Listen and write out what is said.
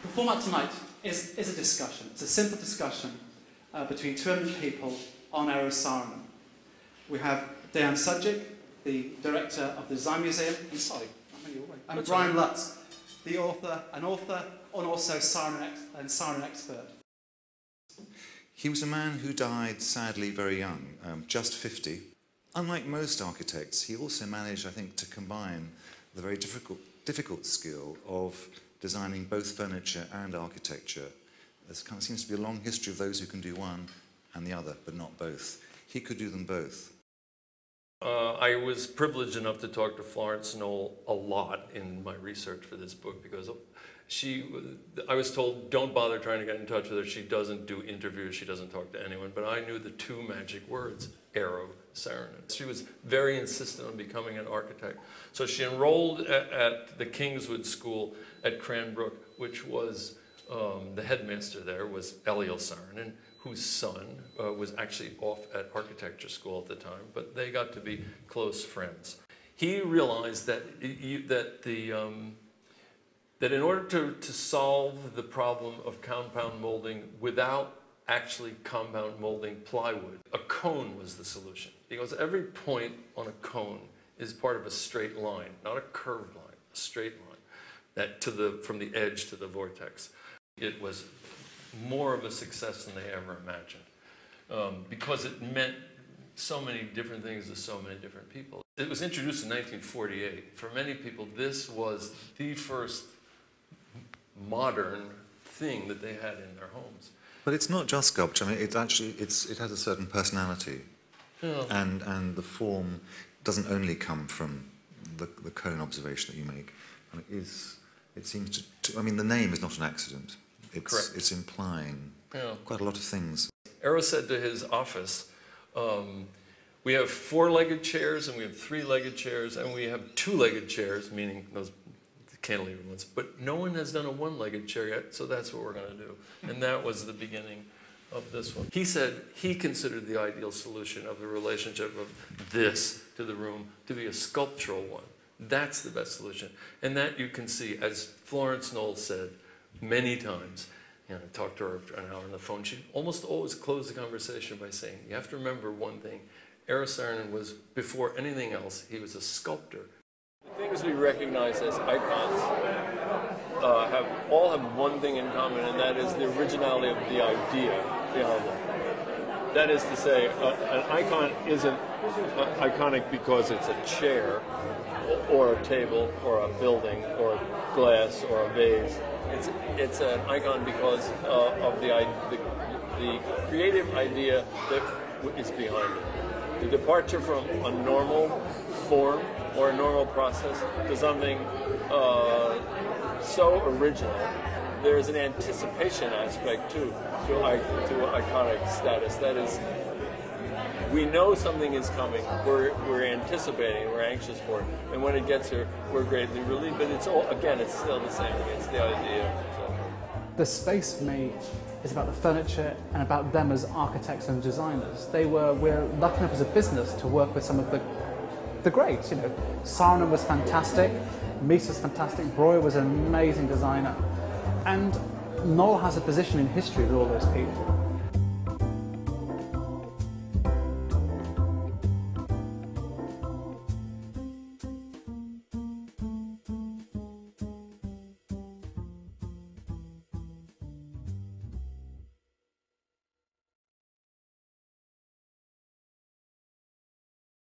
The format tonight is a discussion. It's a simple discussion between 200 people on Eero Saarinen. We have Dejan Sujic, the director of the Design Museum, and Brian Lutz, the author and also Saarinen expert. He was a man who died sadly very young, just 50. Unlike most architects, he also managed, I think, to combine the very difficult skill of designing both furniture and architecture. There kind of seems to be a long history of those who can do one and the other, but not both. He could do them both. I was privileged enough to talk to Florence Knoll a lot in my research for this book because I was told, don't bother trying to get in touch with her. She doesn't do interviews, she doesn't talk to anyone. But I knew the two magic words, Eero Saarinen. She was very insistent on becoming an architect. So she enrolled at the Kingswood School at Cranbrook, which was, the headmaster there was Eero Saarinen, whose son was actually off at architecture school at the time, but they got to be close friends. He realized that that in order to solve the problem of compound molding without actually compound molding plywood, a cone was the solution. Because every point on a cone is part of a straight line, not a curved line, a straight line, that from the edge to the vortex. It was more of a success than they ever imagined because it meant so many different things to so many different people. It was introduced in 1948. For many people, this was the first modern thing that they had in their homes. But it's not just sculpture. I mean, it has a certain personality, yeah. And the form doesn't only come from the cone observation that you make. I mean, it seems to. I mean, the name is not an accident. Correct. It's implying quite a lot of things. Eero said to his office, we have four-legged chairs, and we have three-legged chairs, and we have two-legged chairs, meaning those cantilever ones, but no one has done a one-legged chair yet, so that's what we're going to do. And that was the beginning of this one. He said he considered the ideal solution of the relationship of this to the room to be a sculptural one. That's the best solution. And that you can see, as Florence Knoll said many times, I talked to her for an hour on the phone, she'd almost always close the conversation by saying, you have to remember one thing, Eero Saarinen was, before anything else, he was a sculptor. The things we recognize as icons all have one thing in common, and that is the originality of the idea behind them. That is to say, an icon isn't iconic because it's a chair, or a table, or a building, or glass, or a vase. It's an icon because of the creative idea that is behind it. The departure from a normal form or a normal process to something so original. There's an anticipation aspect too to iconic status. That is, we know something is coming. We're anticipating. We're anxious for it. And when it gets here, we're greatly relieved. But it's all, again, it's still the same. It's the idea. So. The space for me is about the furniture and about them as architects and designers. We're lucky enough as a business to work with some of the greats. You know, Saarinen was fantastic. Mies was fantastic. Breuer was an amazing designer. And Knoll has a position in history with all those people.